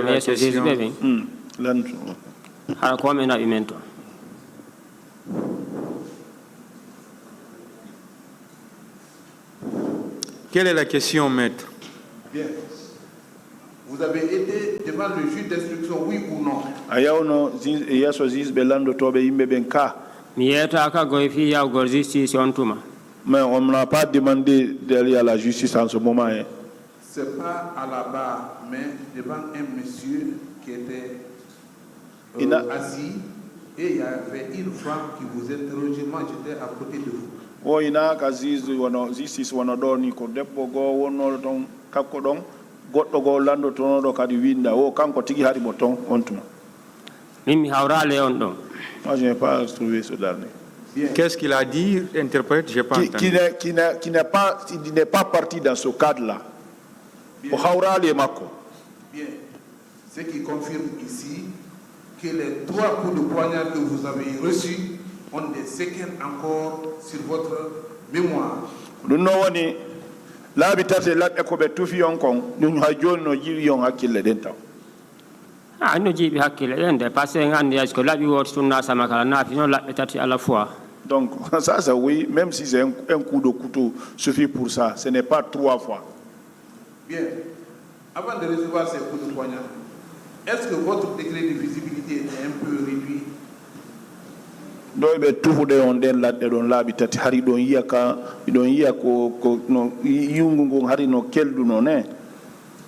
la question. Quelle est la question, maître? Bien. Vous avez été devant le juge d'instruction, oui ou non? Mais on ne m'a pas demandé d'aller à la justice en ce moment. Ce n'est pas à la barre, mais devant un monsieur qui était assis et il y avait une femme qui vous interrogeait. Moi, j'étais à côté de vous. Oh, ina ka justice wono do ni ko debbo go wonno ton kakko don goddo go lando tono do kadi winda o kanko tigi hari mo ton on tuma mimi hawrale on don. Moi je n'ai pas trouvé ce dernier. Qu'est-ce qu'il a dit? Interprète, j'ai pas entendu. Qui n'est pas parti dans ce cadre-là. Bien. Bien. Ce qui confirme ici que les 3 coups de poignard que vous avez reçus ont des séquelles encore sur votre mémoire. Nous woni l'habitat la ko be tufi on kon ñu ha jonno jiri yon hakkille den taw. Ah, no jibi hakkille den de parce que ngandi est-ce que labi wot sunna sama kala na fi non labbe tati à la fois. Donc ça oui, même si c'est un coup de couteau suffit pour ça, ce n'est pas 3 fois. Bien. Avant de recevoir ces coups de poignard, est-ce que votre degré de visibilité est un peu réduit? Do be tufude on den ladde don laabi tati hari don yiyaka don yiya ko no yungu ngon hari no keldu no ne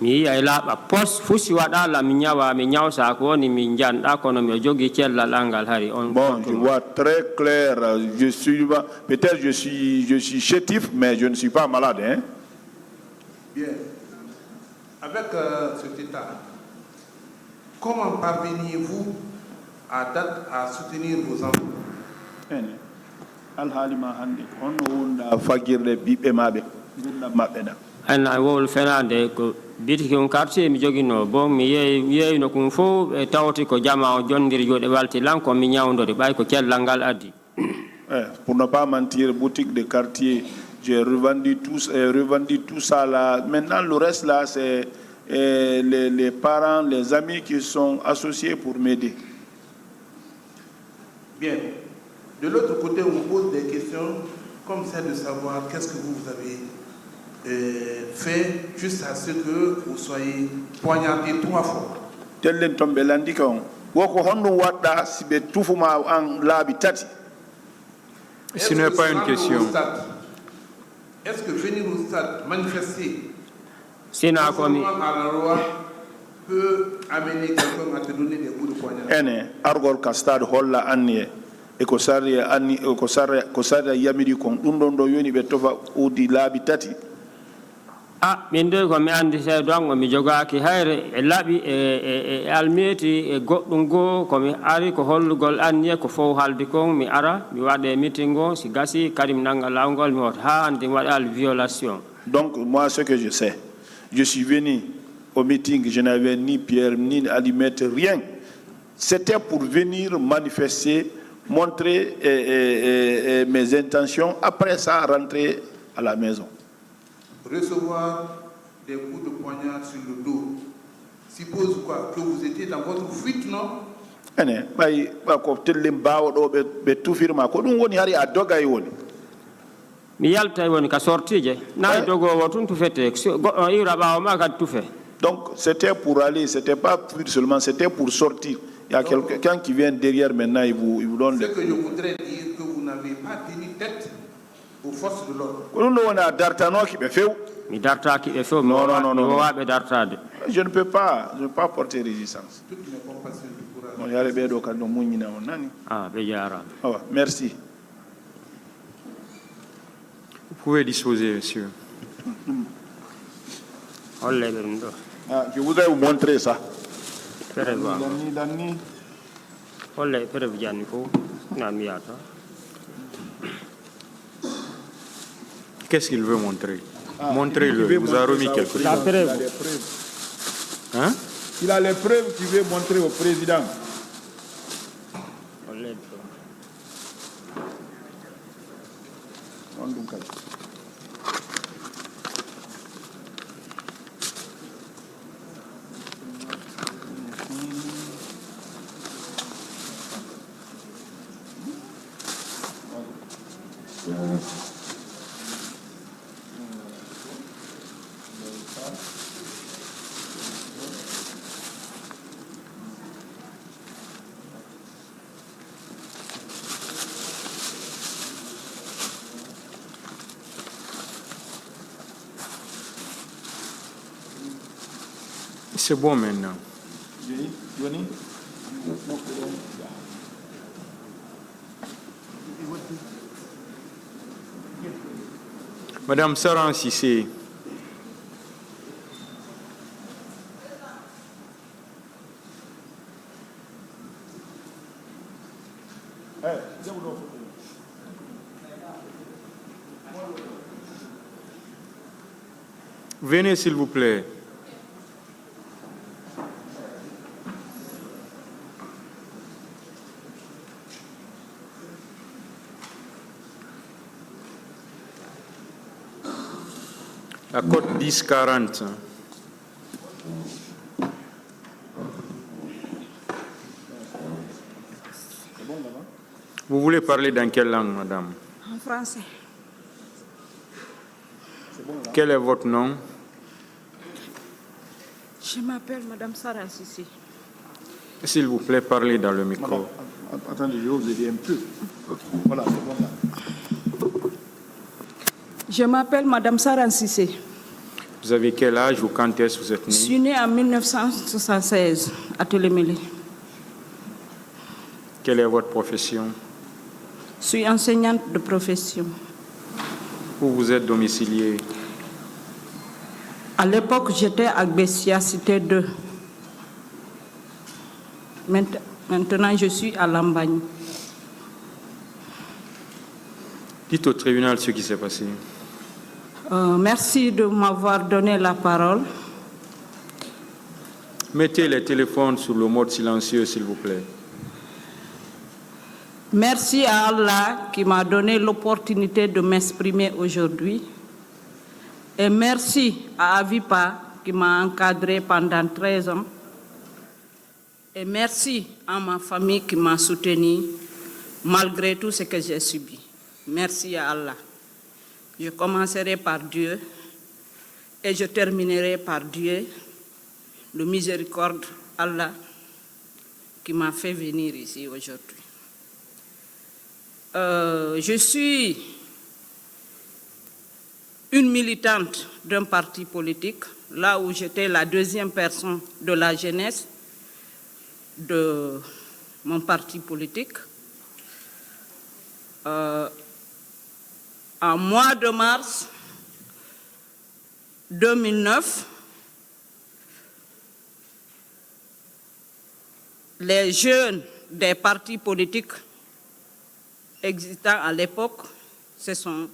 mi ay laaba pos fusi wada la mi nyawa mi nyawsa ko ni mi janda kono mi jogi cella langal hari on. Bon, je vois très clair, peut-être je suis chétif mais je ne suis pas malade hein. Bien. Avec cet état, comment parvenez-vous à soutenir vos enfants? Alhalima hande on wonda fagirde bibe mabe gurna mabbe da ana wol fenande ko biti on quartier mi jogino bon mi yeey no kum fo tawti ko jama o jondiri jode walti lanko mi nyawndori bay ko cellangal addi. Pour ne pas mentir, boutique de quartier, j'ai revendu tout ça là. Maintenant le reste là c'est les parents, les amis qui sont associés pour m'aider. Bien. De l'autre côté, on pose des questions comme celle de savoir qu'est-ce que vous avez fait juste à ce que vous soyez poignardé 3 fois. Ce n'est pas une question. Est-ce que venir au stade manifester à la loi peut amener quelqu'un à te donner des coups de poignard? Argol Castad Holla Annie. E ko sarri anni ko sarri yamiri kon dum don do yoni be tofa udi laabi tati. Ah, min de ko mi andi se dongo mi jogaaki hayre e labi e almeti e goddum go ko mi ari ko hollugol anniye ko fow haldi kon mi ara mi wade meeting go si gasi karim nanga lawgol mi wot ha andi wadal violation. Donc moi ce que je sais, je suis venu au meeting, je n'avais ni pierre ni allumette, rien. C'était pour venir manifester, montrer mes intentions, après ça rentrer à la maison. Recevoir des coups de poignard sur le dos suppose quoi? Que vous étiez dans votre fuite, non? Mi yalta woni ka sortije na dogowo tun tu fete goddo ira bawo ma kad tu fe. Donc c'était pour aller, c'était pas fuir seulement, c'était pour sortir. Il y a quelqu'un qui vient derrière maintenant, il vous donne. Ce que je voudrais dire, que vous n'avez pas tenu tête aux forces de l'ordre. Non. Je ne peux pas porter résistance. Toutes mes compassions du courage. Merci. Vous pouvez disposer, monsieur. Je voudrais vous montrer ça. Qu'est-ce qu'il veut montrer? Montrez-le, il vous a remis quelque chose. Hein? Il a les preuves qu'il veut montrer au président. C'est bon maintenant. Madame Saran Sissé. Venez s'il vous plaît. La cote 10-40. Vous voulez parler dans quelle langue, madame? En français. Quel est votre nom? Je m'appelle Madame Sarah Sissi. S'il vous plaît, parlez dans le micro. Madame, attendez, je vais vous aider un peu. Voilà, c'est bon là. Je m'appelle Madame Sarah Sissi. Vous avez quel âge ou quand est-ce que vous êtes Je né? suis née en 1976 à Télémélé. Quelle est votre profession? Je suis enseignante de profession. Où vous êtes domicilié? À l'époque, j'étais à Bessia, cité 2. Maintenant, je suis à Lambagne. Dites au tribunal ce qui s'est passé. Merci de m'avoir donné la parole. Mettez les téléphones sur le mode silencieux, s'il vous plaît. Merci à Allah qui m'a donné l'opportunité de m'exprimer aujourd'hui. Et merci à Avipa qui m'a encadré pendant 13 ans. Et merci à ma famille qui m'a soutenu malgré tout ce que j'ai subi. Merci à Allah. Je commencerai par Dieu et je terminerai par Dieu, le miséricorde Allah qui m'a fait venir ici aujourd'hui. Je suis une militante d'un parti politique, là où j'étais la deuxième personne de la jeunesse de mon parti politique. En mois de mars 2009, les jeunes des partis politiques existants à l'époque se sont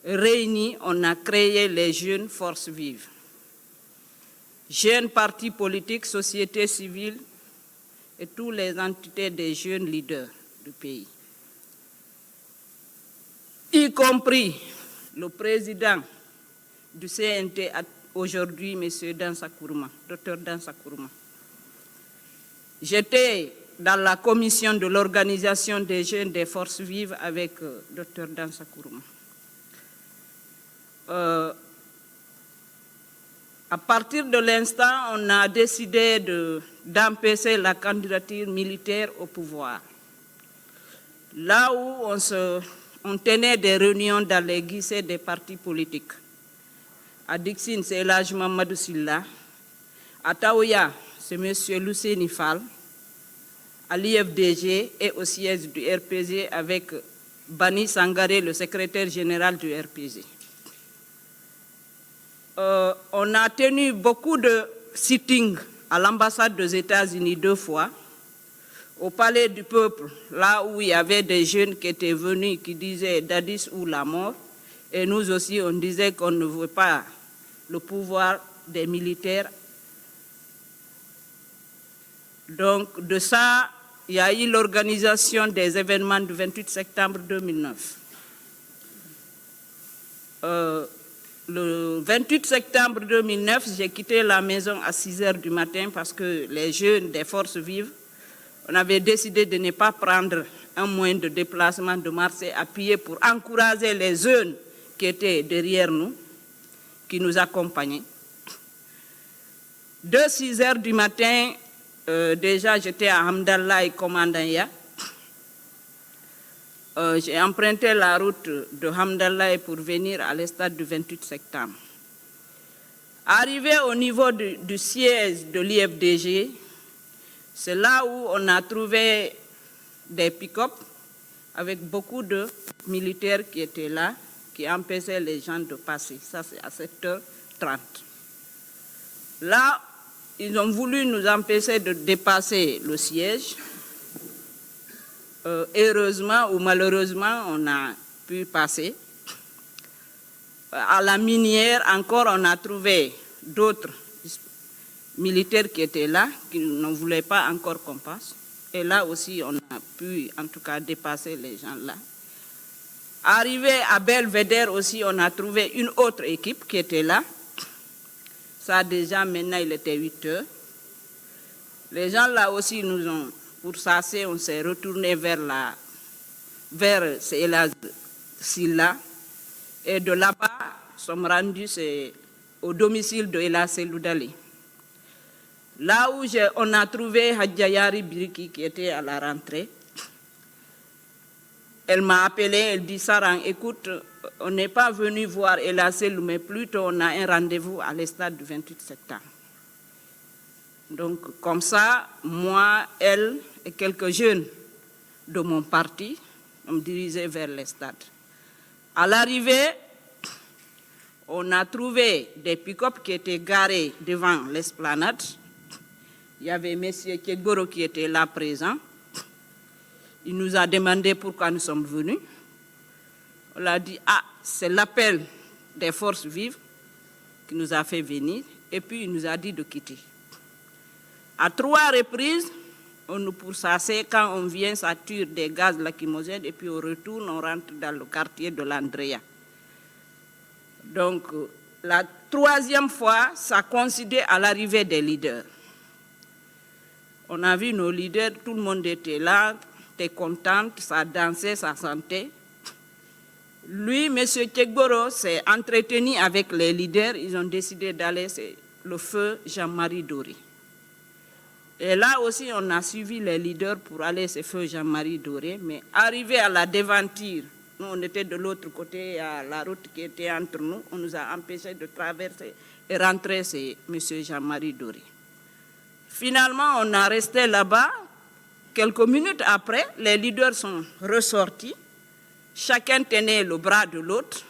réunis, on a créé les jeunes forces vives. Jeunes partis politiques, société civile et toutes les entités des jeunes leaders du pays. Y compris le président du CNT aujourd'hui, M. Dansa Kourma, Dr Dansa Kourma. J'étais dans la commission de l'organisation des jeunes des forces vives avec Dr Dansa Kourma. À partir de l'instant, on a décidé d'empêcher la candidature militaire au pouvoir. Là où on tenait des réunions dans les guichets des partis politiques. À Dixine, c'est Elhadji Mamadou Silla. À Taouya, c'est M. Luceni Fall. À l'IFDG et au siège du RPG avec Bani Sangaré, le secrétaire général du RPG. On a tenu beaucoup de sittings à l'ambassade des États-Unis 2 fois, au Palais du Peuple, là où il y avait des jeunes qui étaient venus, qui disaient Dadis ou la mort, et nous aussi on disait qu'on ne veut pas le pouvoir des militaires. Donc de ça, il y a eu l'organisation des événements du 28 septembre 2009. Le 28 septembre 2009, j'ai quitté la maison à 6 h du matin parce que les jeunes des forces vives, on avait décidé de ne pas prendre un moyen de déplacement de marcher à pied pour encourager les jeunes qui étaient derrière nous, qui nous accompagnaient. De 6 heures du matin, déjà j'étais à Hamdallah et Komandanya. J'ai emprunté la route de Hamdallah pour venir à l'estade du 28 septembre. Arrivé au niveau du siège de l'IFDG, c'est là où on a trouvé des pick-up avec beaucoup de militaires qui étaient là, qui empêchaient les gens de passer. Ça, c'est à 7h30. Là, ils ont voulu nous empêcher de dépasser le siège. Heureusement ou malheureusement, on a pu passer. À la minière, encore, on a trouvé d'autres militaires qui étaient là, qui ne voulaient pas encore qu'on passe. Et là aussi, on a pu, en tout cas, dépasser les gens là. Arrivé à Belvédère aussi, on a trouvé une autre équipe qui était là. Ça, déjà, maintenant, il était 8 heures. Les gens là aussi nous ont pourchassés, on s'est retourné vers Silla. Et de là-bas, nous sommes rendus au domicile de Ela Seloudali. Là où on a trouvé Hadjayari Biriki qui était à la rentrée. Elle m'a appelé, elle dit Sarang, écoute, on n'est pas venu voir Ela Selou, mais plutôt on a un rendez-vous à l'estade du 28 septembre. Donc comme ça, moi, elle et quelques jeunes de mon parti, on me dirigeait vers l'estade. À l'arrivée, on a trouvé des pick-up qui étaient garés devant l'esplanade. Il y avait M. Kegboro qui était là présent. Il nous a demandé pourquoi nous sommes venus. On a dit, c'est l'appel des forces vives qui nous a fait venir. Et puis il nous a dit de quitter. À 3 reprises, on nous pourchassait. Quand on vient, ça tire des gaz lacrymogènes. Et puis au retour, on rentre dans le quartier de l'Andrea. Donc, la 3e fois, ça coïncidait à l'arrivée des leaders. On a vu nos leaders, tout le monde était là, était content, ça dansait, ça chantait. Lui, M. Kegboro, s'est entretenu avec les leaders. Ils ont décidé d'aller, c'est le feu Jean-Marie Doré. Et là aussi, on a suivi les leaders pour aller ce feu Jean-Marie Doré. Mais arrivé à la devanture, nous, on était de l'autre côté, à la route qui était entre nous, on nous a empêchés de traverser et rentrer, c'est M. Jean-Marie Doré. Finalement, on a resté là-bas. Quelques minutes après, les leaders sont ressortis. Chacun tenait le bras de l'autre.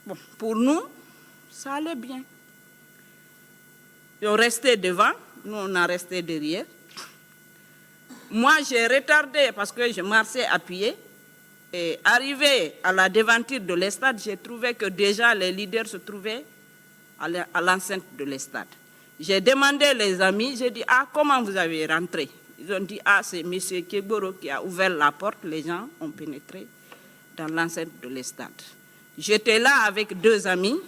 Bon, pour nous, ça allait bien. Ils ont resté devant, nous on a resté derrière. Moi, j'ai retardé parce que je marchais à pied. Et arrivé à la devanture de l'estade, j'ai trouvé que déjà les leaders se trouvaient à l'enceinte de l'estade. J'ai demandé les amis, j'ai dit, comment vous avez rentré? Ils ont dit, c'est M. Kegboro qui a ouvert la porte, les gens ont pénétré dans l'enceinte de l'estade. J'étais là avec 2 amis,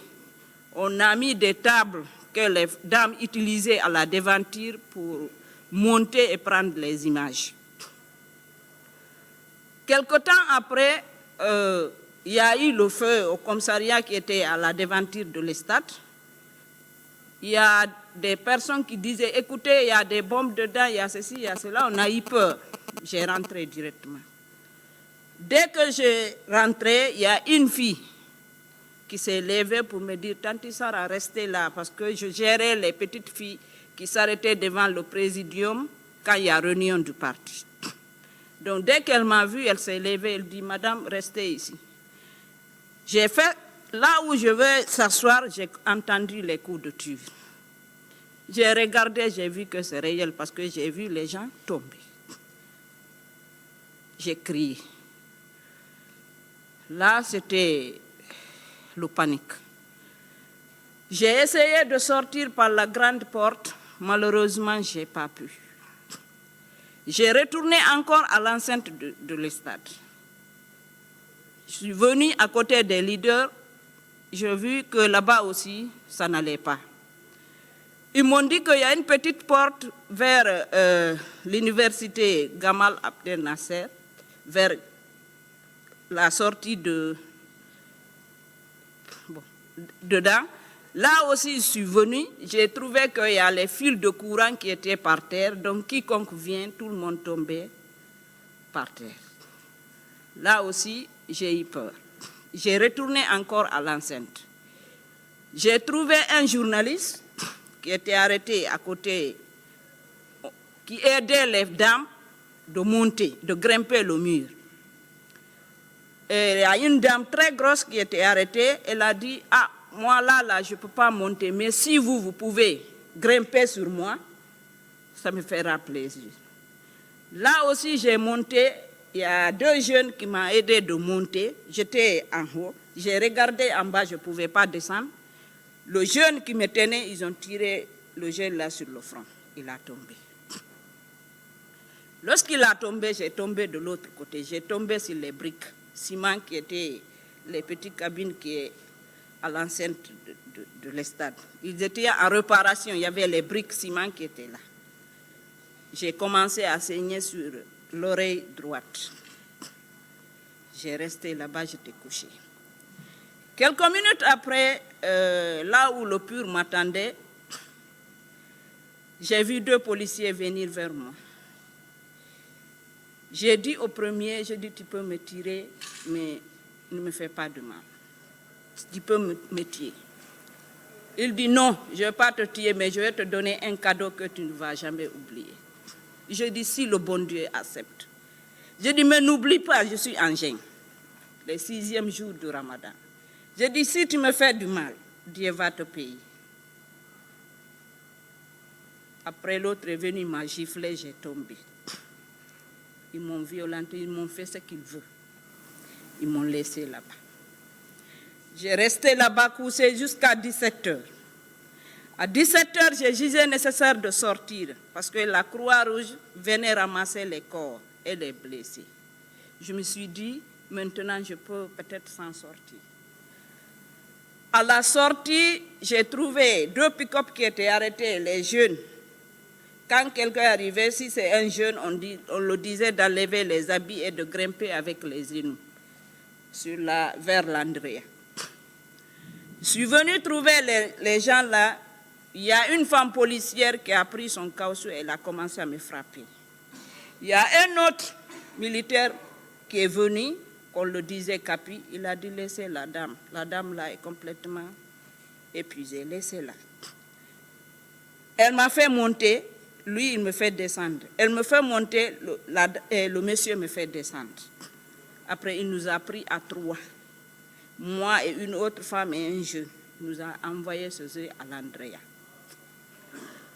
on a mis des tables que les dames utilisaient à la devanture pour monter et prendre les images. Quelque temps après, il y a eu le feu au commissariat qui était à la devanture de l'estade. Il y a des personnes qui disaient, écoutez, il y a des bombes dedans, il y a ceci, il y a cela. On a eu peur. J'ai rentré directement. Dès que j'ai rentré, il y a une fille qui s'est levée pour me dire, Tanti Sarah, restez là, parce que je gérais les petites filles qui s'arrêtaient devant le présidium quand il y a réunion du parti. Donc dès qu'elle m'a vue, elle s'est levée, elle dit, Madame, restez ici. J'ai fait, là où je vais s'asseoir, j'ai entendu les coups de tir. J'ai regardé, j'ai vu que c'est réel parce que j'ai vu les gens tomber. J'ai crié. Là, c'était le panique. J'ai essayé de sortir par la grande porte. Malheureusement, je n'ai pas pu. J'ai retourné encore à l'enceinte de l'estade. Je suis venu à côté des leaders. J'ai vu que là-bas aussi, ça n'allait pas. Ils m'ont dit qu'il y a une petite porte vers l'université Gamal Abdel Nasser. vers la sortie dedans. Là aussi, je suis venue, j'ai trouvé qu'il y a les fils de courant qui étaient par terre, donc quiconque vient, tout le monde tombait par terre. Là aussi, j'ai eu peur. J'ai retourné encore à l'enceinte. J'ai trouvé un journaliste qui était arrêté à côté, qui aidait les dames de monter, de grimper le mur. Et il y a une dame très grosse qui était arrêtée, elle a dit, ah, moi là, je ne peux pas monter, mais si vous pouvez grimper sur moi, ça me fera plaisir. Là aussi, j'ai monté, il y a 2 jeunes qui m'ont aidé de monter, j'étais en haut, j'ai regardé en bas, je ne pouvais pas descendre. Le jeune qui me tenait, ils ont tiré le jeune là sur le front, il a tombé. Lorsqu'il a tombé, j'ai tombé de l'autre côté, j'ai tombé sur les briques ciment qui étaient les petites cabines qui est à l'enceinte de l'estade. Ils étaient en réparation, il y avait les briques ciment qui étaient là. J'ai commencé à saigner sur l'oreille droite. J'ai resté là-bas, j'étais couché. Quelques minutes après, là où le pur m'attendait, j'ai vu 2 policiers venir vers moi. J'ai dit au premier, tu peux me tirer, mais ne me fais pas de mal. Tu peux me tuer. Il dit non, je ne vais pas te tuer, mais je vais te donner un cadeau que tu ne vas jamais oublier. Je dis si le bon Dieu accepte. Je dis mais n'oublie pas, je suis en jeûne, le 6e jour du Ramadan. Je dis si tu me fais du mal, Dieu va te payer. Après l'autre est venu, il m'a giflé, j'ai tombé. Ils m'ont violenté, ils m'ont fait ce qu'ils veulent. Ils m'ont laissé là-bas. J'ai resté là-bas couché jusqu'à 17h. À 17h, j'ai jugé nécessaire de sortir parce que la Croix-Rouge venait ramasser les corps et les blessés. Je me suis dit, maintenant, je peux peut-être s'en sortir. À la sortie, j'ai trouvé 2 pick-up qui étaient arrêtés, les jeunes. Quand quelqu'un arrivait, si c'est un jeune, on le disait d'enlever les habits et de grimper avec les genoux vers l'Andrea. Je suis venue trouver les gens là. Il y a une femme policière qui a pris son caoutchouc et elle a commencé à me frapper. Il y a un autre militaire qui est venu, qu'on le disait Capi, il a dit laissez la dame. La dame là est complètement épuisée, laissez-la. Elle m'a fait monter. Lui, il me fait descendre. Elle me fait monter, le monsieur me fait descendre. Après, il nous a pris à 3. Moi et une autre femme et un jeune. Il nous a envoyés chez eux à l'Andrea.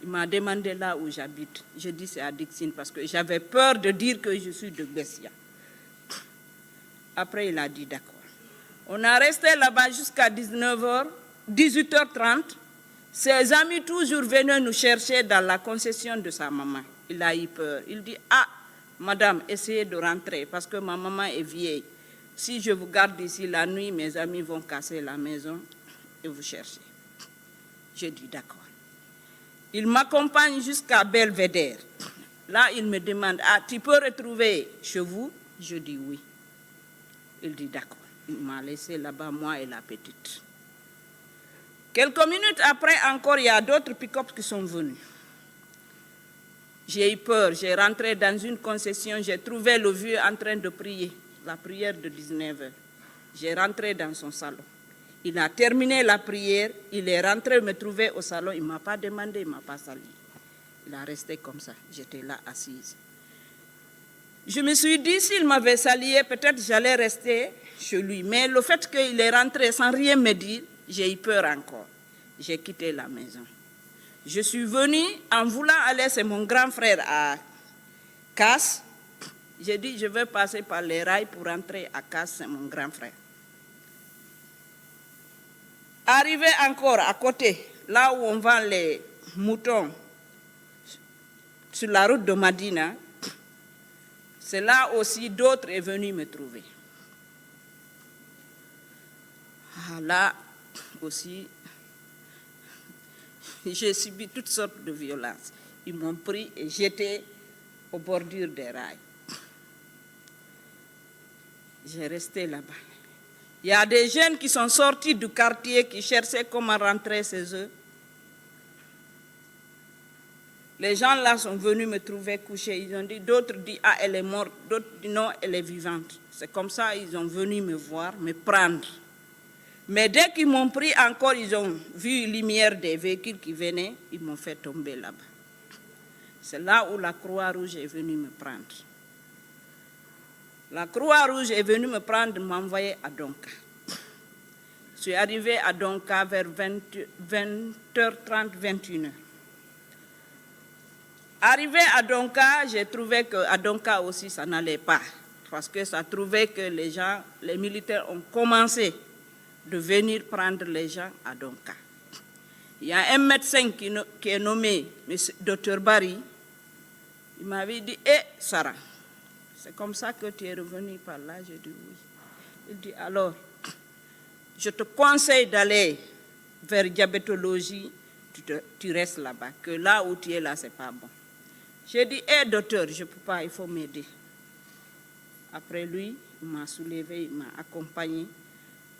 Il m'a demandé là où j'habite. Je dis c'est à Dixine parce que j'avais peur de dire que je suis de Bessia. Après, il a dit d'accord. On a resté là-bas jusqu'à 18h30. Ses amis toujours venaient nous chercher dans la concession de sa maman. Il a eu peur. Il dit, ah, madame, essayez de rentrer parce que ma maman est vieille. Si je vous garde ici la nuit, mes amis vont casser la maison et vous chercher. Je dis d'accord. Il m'accompagne jusqu'à Belvédère. Là, il me demande, ah, tu peux retrouver chez vous? Je dis oui. Il dit d'accord. Il m'a laissé là-bas, moi et la petite. Quelques minutes après, encore, il y a d'autres pick-up qui sont venus. J'ai eu peur, j'ai rentré dans une concession, j'ai trouvé le vieux en train de prier, la prière de 19h. J'ai rentré dans son salon. Il a terminé la prière, il est rentré me trouver au salon, il ne m'a pas demandé, il ne m'a pas salué. Il a resté comme ça, j'étais là assise. Je me suis dit, s'il m'avait salué, peut-être j'allais rester chez lui. Mais le fait qu'il est rentré sans rien me dire, j'ai eu peur encore. J'ai quitté la maison. Je suis venue en voulant aller, c'est mon grand frère à Casse. J'ai dit, je vais passer par les rails pour rentrer à Casse, c'est mon grand frère. Arrivé encore à côté, là où on vend les moutons, sur la route de Madina, c'est là aussi d'autres sont venus me trouver. Là aussi, j'ai subi toutes sortes de violences. Ils m'ont pris et jeté aux bordures des rails. J'ai resté là-bas. Il y a des jeunes qui sont sortis du quartier, qui cherchaient comment rentrer chez eux. Les gens là sont venus me trouver couchée. Ils ont dit, d'autres disent, ah, elle est morte, d'autres disent, non, elle est vivante. C'est comme ça ils ont venu me voir, me prendre. Mais dès qu'ils m'ont pris encore, ils ont vu la lumière des véhicules qui venaient, ils m'ont fait tomber là-bas. C'est là où la Croix-Rouge est venue me prendre. La Croix-Rouge est venue me prendre, m'envoyer à Donka. Je suis arrivée à Donka vers 20h30, 21h. Arrivé à Donka, j'ai trouvé qu'à Donka aussi, ça n'allait pas. Parce que ça trouvait que les militaires ont commencé de venir prendre les gens à Donka. Il y a un médecin qui est nommé Dr Barry. Il m'avait dit, Sarah, c'est comme ça que tu es revenue par là? J'ai dit oui. Il dit, alors, je te conseille d'aller vers diabétologie, tu restes là-bas, que là où tu es là, c'est pas bon. J'ai dit, docteur, je ne peux pas, il faut m'aider. Après lui, il m'a soulevé, il m'a accompagné.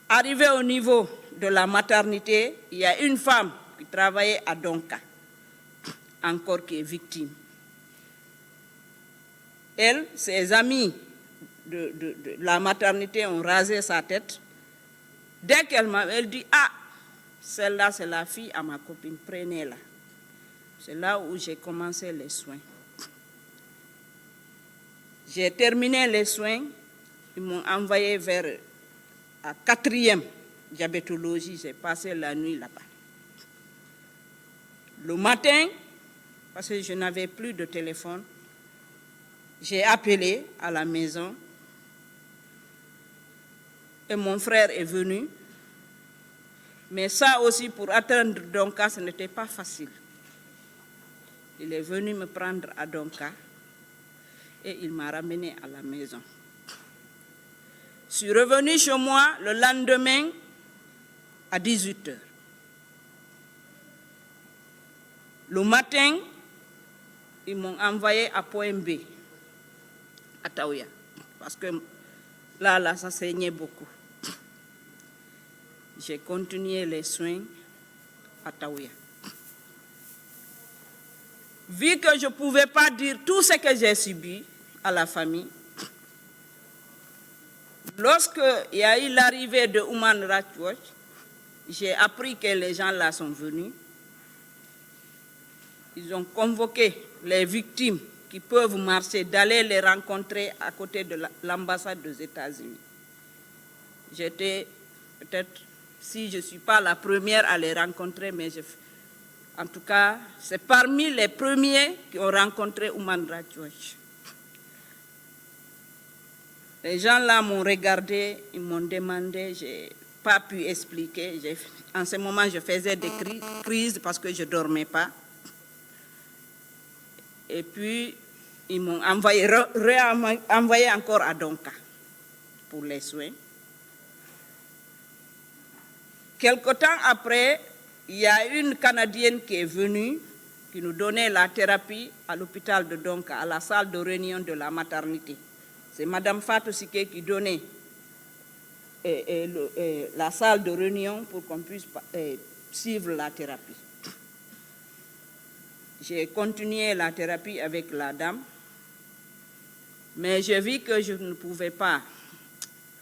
Arrivé au niveau de la maternité, il y a une femme qui travaillait à Donka, encore qui est victime. Elle, ses amis de la maternité ont rasé sa tête. Dès qu'elle m'a, elle dit, ah, celle-là, c'est la fille à ma copine, prenez-la. C'est là où j'ai commencé les soins. J'ai terminé les soins, ils m'ont envoyé vers la 4e diabétologie, j'ai passé la nuit là-bas. Le matin, parce que je n'avais plus de téléphone, j'ai appelé à la maison et mon frère est venu. Mais ça aussi, pour atteindre Donka, ce n'était pas facile. Il est venu me prendre à Donka et il m'a ramené à la maison. Je suis revenu chez moi le lendemain à 18h. Le matin, ils m'ont envoyé à Point B, à Taouya, parce que là, ça saignait beaucoup. J'ai continué les soins à Taouya. Vu que je ne pouvais pas dire tout ce que j'ai subi à la famille, lorsqu'il y a eu l'arrivée de Human Rights Watch, j'ai appris que les gens là sont venus. Ils ont convoqué les victimes qui peuvent marcher, d'aller les rencontrer à côté de l'ambassade des États-Unis. J'étais peut-être, si je ne suis pas la première à les rencontrer, mais en tout cas, c'est parmi les premiers qui ont rencontré Human Rights Watch. Les gens là m'ont regardé, ils m'ont demandé, je n'ai pas pu expliquer. En ce moment, je faisais des crises parce que je ne dormais pas. Et puis, ils m'ont envoyé encore à Donka pour les soins. Quelque temps après, il y a une Canadienne qui est venue, qui nous donnait la thérapie à l'hôpital de Donka, à la salle de réunion de la maternité. C'est Mme Fatou Siké qui donnait la salle de réunion pour qu'on puisse suivre la thérapie. J'ai continué la thérapie avec la dame, mais j'ai vu que je ne pouvais pas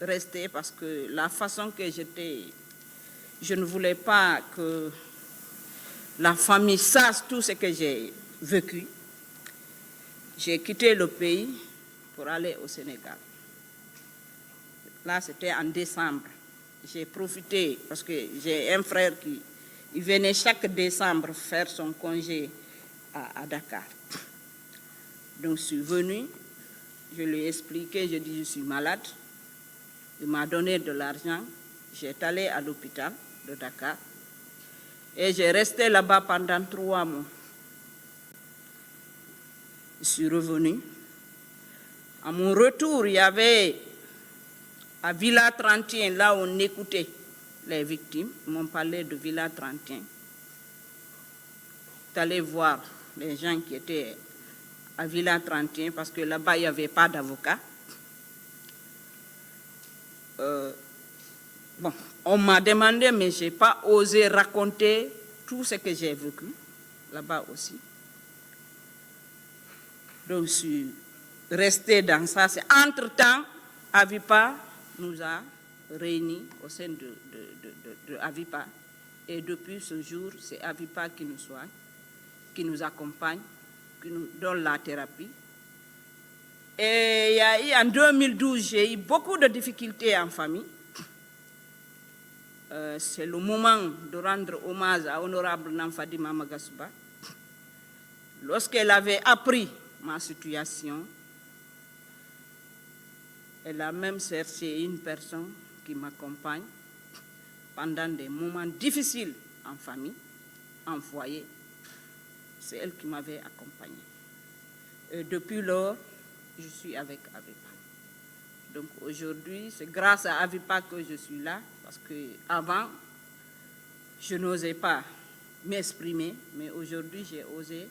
rester parce que la façon que j'étais, je ne voulais pas que la famille sache tout ce que j'ai vécu. J'ai quitté le pays pour aller au Sénégal. Là, c'était en décembre. J'ai profité parce que j'ai un frère qui venait chaque décembre faire son congé à Dakar. Donc, je suis venue, je lui ai expliqué, je dis, je suis malade. Il m'a donné de l'argent. J'ai allé à l'hôpital de Dakar et j'ai resté là-bas pendant 3 mois. Je suis revenue. À mon retour, il y avait à Villa 31, là où on écoutait les victimes. Ils m'ont parlé de Villa 31. Je suis allé voir les gens qui étaient à Villa 31 parce que là-bas, il n'y avait pas d'avocat. bon, on m'a demandé, mais je n'ai pas osé raconter tout ce que j'ai vécu là-bas aussi. Donc, je suis restée dans ça. Entre-temps, Avipa nous a réunis au sein de Avipa. Et depuis ce jour, c'est Avipa qui nous soigne, qui nous accompagne, qui nous donne la thérapie. Et il y a eu, en 2012, j'ai eu beaucoup de difficultés en famille. C'est le moment de rendre hommage à Honorable Namfadi Mamagasuba. Lorsqu'elle avait appris ma situation, elle a même cherché une personne qui m'accompagne pendant des moments difficiles en famille, en foyer. C'est elle qui m'avait accompagnée. Et depuis lors, je suis avec Avipa. Donc aujourd'hui, c'est grâce à Avipa que je suis là, parce qu'avant, je n'osais pas m'exprimer, mais aujourd'hui, j'ai osé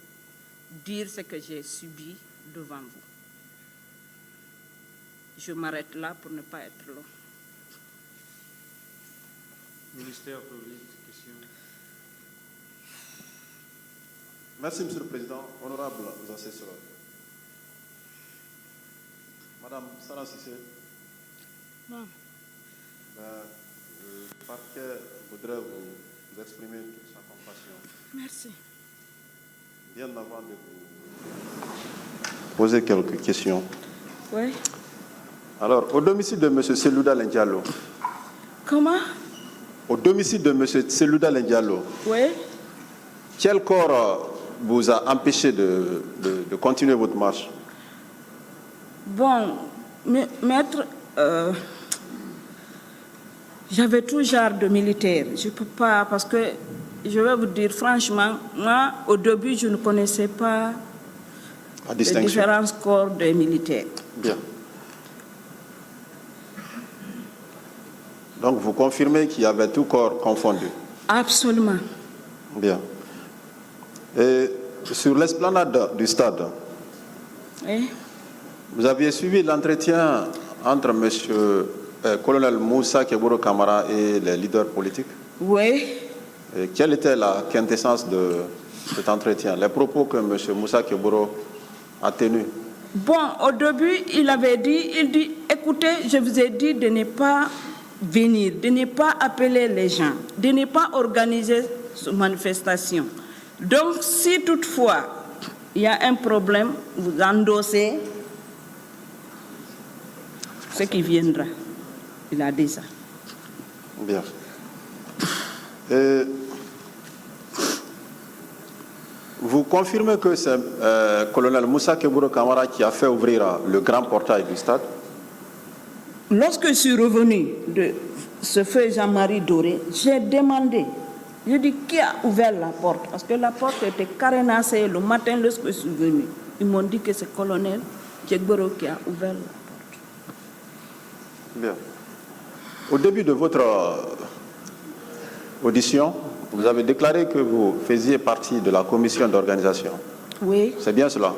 dire ce que j'ai subi devant vous. Je m'arrête là pour ne pas être long. Ministère public, question. Merci, Monsieur le Président. Honorable assesseurs. Madame Sarah Sissé. Non. Le parquet voudrait vous exprimer toute sa compassion. Merci. Bien avant de vous poser quelques questions. Oui. Alors, au domicile de M. Selouda Lendialo. Comment? Au domicile de M. Selouda Lendialo. Oui. Quel corps vous a empêché de continuer votre marche? Bon, maître, j'avais tout genre de militaire. Je ne peux pas, parce que je vais vous dire franchement, moi, au début, je ne connaissais pas les différents corps des militaires. Bien. Donc, vous confirmez qu'il y avait tout corps confondu? Absolument. Bien. Et sur l'esplanade du stade, Oui. vous aviez suivi l'entretien entre colonel Moussa Keburo Kamara et les leaders politiques? Oui. Et quelle était la quintessence de cet entretien, les propos que M. Moussa Keburo a tenus? Bon, au début, il dit, écoutez, je vous ai dit de ne pas venir, de ne pas appeler les gens, de ne pas organiser cette manifestation. Donc, si toutefois il y a un problème, vous endossez ce qui viendra. Il a dit ça. Bien. Et vous confirmez que c'est colonel Moussa Keburo Kamara qui a fait ouvrir le grand portail du stade? Lorsque je suis revenu de ce feu Jean-Marie Doré, j'ai demandé, je dis qui a ouvert la porte? Parce que la porte était carénassée le matin lorsque je suis venu. Ils m'ont dit que c'est le colonel Keburo qui a ouvert la porte. Bien. Au début de votre audition, vous avez déclaré que vous faisiez partie de la commission d'organisation. Oui. C'est bien cela?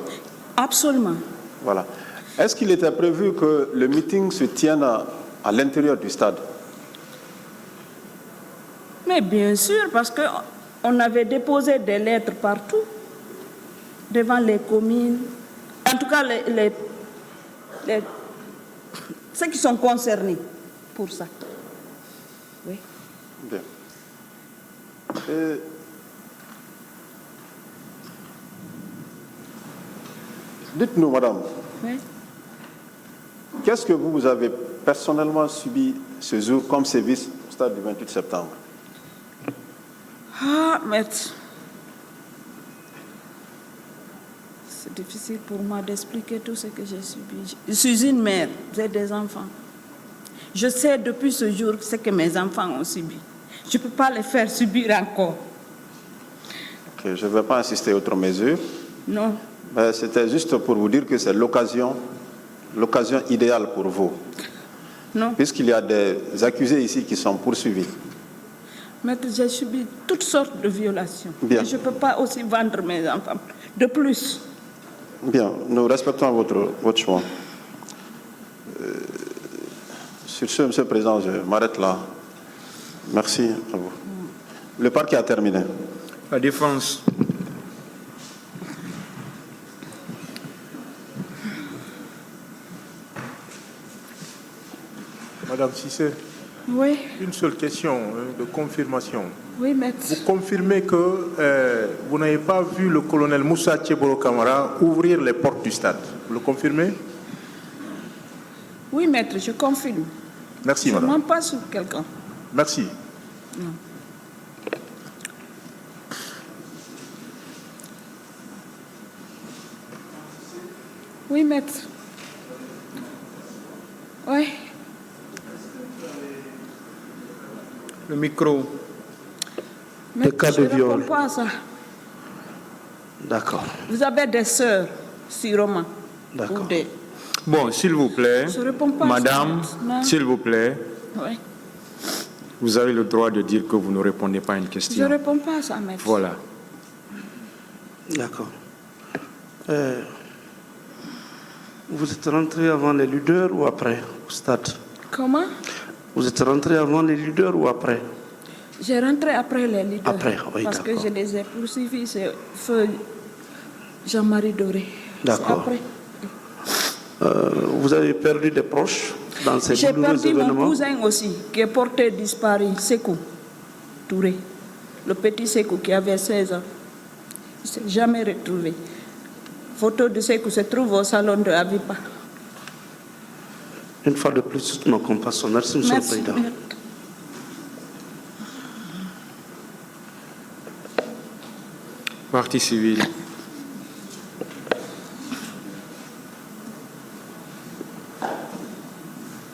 Absolument. Voilà. Est-ce qu'il était prévu que le meeting se tienne à l'intérieur du stade? Mais bien sûr, parce qu'on avait déposé des lettres partout, devant les communes, en tout cas ceux qui sont concernés pour ça. Oui. Bien. Et dites-nous, madame, Oui. qu'est-ce que vous avez personnellement subi ce jour comme service au stade du 28 septembre? Ah, maître. C'est difficile pour moi d'expliquer tout ce que j'ai subi. Je suis une mère, j'ai des enfants. Je sais depuis ce jour ce que mes enfants ont subi. Je ne peux pas les faire subir encore. Okay, je ne vais pas insister outre mesure. Non. Mais c'était juste pour vous dire que c'est l'occasion idéale pour vous. Non. Puisqu'il y a des accusés ici qui sont poursuivis. Maître, j'ai subi toutes sortes de violations. Bien. Et je ne peux pas aussi vendre mes enfants. De plus. Bien, nous respectons votre choix. Sur ce, Monsieur le Président, je m'arrête là. Merci à vous. Le parquet a terminé. La défense. Madame Cissé, Oui, une seule question de confirmation. oui, maître. Vous confirmez que vous n'avez pas vu le colonel Moussa Tchebolo Camara ouvrir les portes du stade. Vous le confirmez? Oui, maître, je confirme. Merci, Je ne madame. mens pas sur quelqu'un. Merci. Oui, maître. Oui. Le micro. Maître, cas je de ne viol. réponds pas à ça. D'accord, Vous avez des sœurs, sûrement. D'accord. Ou des... Bon, s'il vous plaît, Je réponds pas à ça, madame, maître. Non. s'il vous plaît, Oui. vous avez le droit de dire que vous ne répondez pas à une Je ne question. réponds pas à ça, maître. Voilà. d'accord. Vous êtes rentré avant les leaders ou après au stade? Comment? Vous êtes rentré avant les leaders ou après? J'ai rentré après les leaders. Après, oui, parce que d'accord. je les ai poursuivis, c'est feu Jean-Marie Doré. D'accord. C'est après. Vous avez perdu des proches dans ces J'ai douloureux perdu mon événements? cousin aussi, qui est porté disparu, Sekou Touré. Le petit Sekou qui avait 16 ans. Il ne s'est jamais retrouvé. Photo de Sekou se trouve au salon de Avipa. Une fois de plus, toutes nos compassions. Merci, Monsieur le Merci. Président. Partie civile.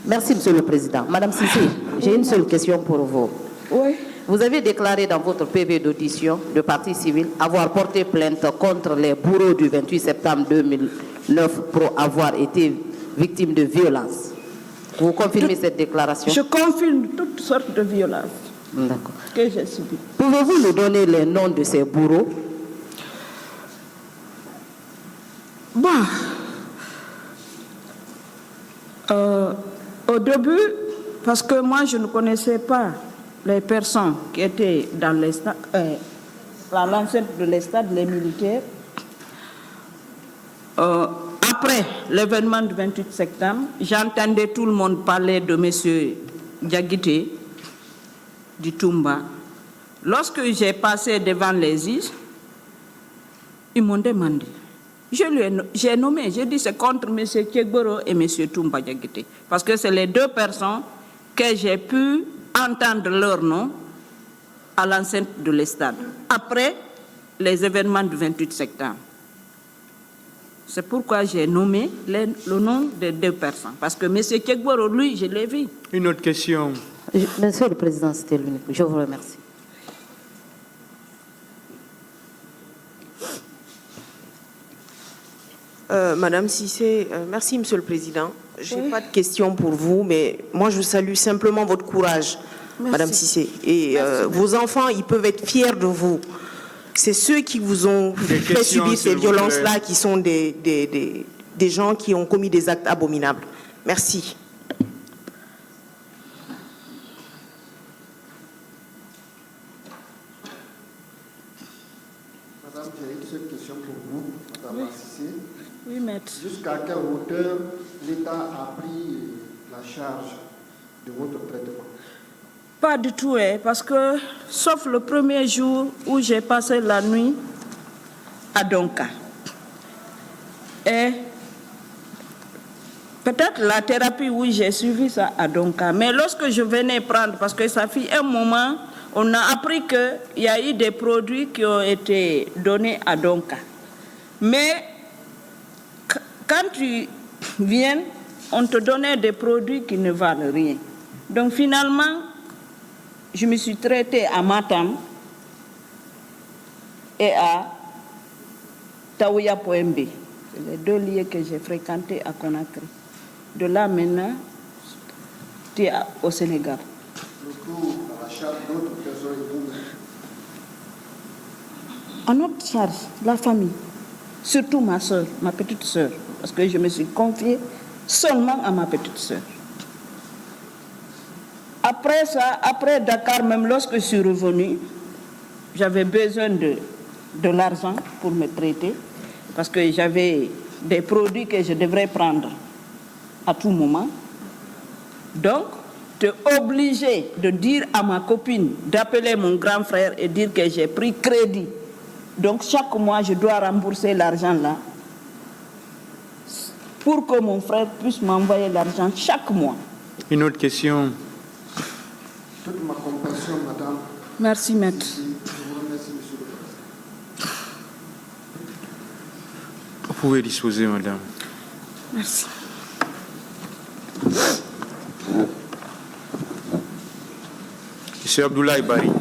Merci, Monsieur le Président. Madame Cissé, j'ai une seule question pour vous. Oui. Vous avez déclaré dans votre PV d'audition de partie civile avoir porté plainte contre les bourreaux du 28 septembre 2009 pour avoir été victimes de violences. Vous confirmez cette déclaration? Je confirme toutes sortes de violences D'accord. que j'ai subies. Pouvez-vous nous donner les noms de ces bourreaux? Bon. Au début, parce que moi, je ne connaissais pas les personnes qui étaient dans l'enceinte de l'estade, les militaires. Après l'événement du 28 septembre, j'entendais tout le monde parler de M. Diaguité, du Toumba. Lorsque j'ai passé devant les juges, ils m'ont demandé. J'ai nommé, j'ai dit c'est contre M. Tchegboro et M. Toumba Diaguité. Parce que c'est les deux personnes que j'ai pu entendre leur nom à l'enceinte de l'estade, après les événements du 28 septembre. C'est pourquoi j'ai nommé le nom des deux personnes. Parce que M. Tchegboro, lui, je l'ai vu. Une autre question. Monsieur le Président, c'était l'unique. Je vous remercie. Madame Cissé, merci Monsieur le Président. Je n'ai pas de questions pour vous, mais moi je salue simplement votre courage, Merci. Madame Cissé. Et vos enfants, ils peuvent être fiers de vous. C'est ceux qui vous ont fait questions, subir s'il ces vous violences-là plaît. qui sont des gens qui ont commis des actes abominables. Merci. Madame, j'ai une seule question pour vous, Madame Cissé. Oui, maître. Jusqu'à quelle hauteur l'État a pris la charge de votre traitement? Pas du tout, parce que, sauf le premier jour où j'ai passé la nuit à Donka. Et peut-être la thérapie, oui, j'ai suivi ça à Donka. Mais lorsque je venais prendre, parce que ça fait un moment, on a appris qu'il y a eu des produits qui ont été donnés à Donka. Mais quand tu viens, on te donnait des produits qui ne valent rien. Donc finalement, je me suis traitée à Matam et à Taouya.mb. C'est les deux lieux que j'ai fréquentés à Conakry. De là maintenant, tu es au Sénégal. Le coup à la charge d'autres personnes et vous. À notre charge, la famille, surtout ma soeur, ma petite soeur, parce que je me suis confiée seulement à ma petite soeur. Après ça, après Dakar, même lorsque je suis revenu, j'avais besoin de l'argent pour me traiter parce que j'avais des produits que je devrais prendre à tout moment. Donc, tu es obligé de dire à ma copine d'appeler mon grand frère et dire que j'ai pris crédit. Donc, chaque mois, je dois rembourser l'argent là pour que mon frère puisse m'envoyer l'argent chaque mois. Une autre question. Toute ma compassion, madame. Merci, maître. Je vous remercie, monsieur le président. Vous pouvez disposer, madame. Merci. Monsieur Abdoulaye Bari.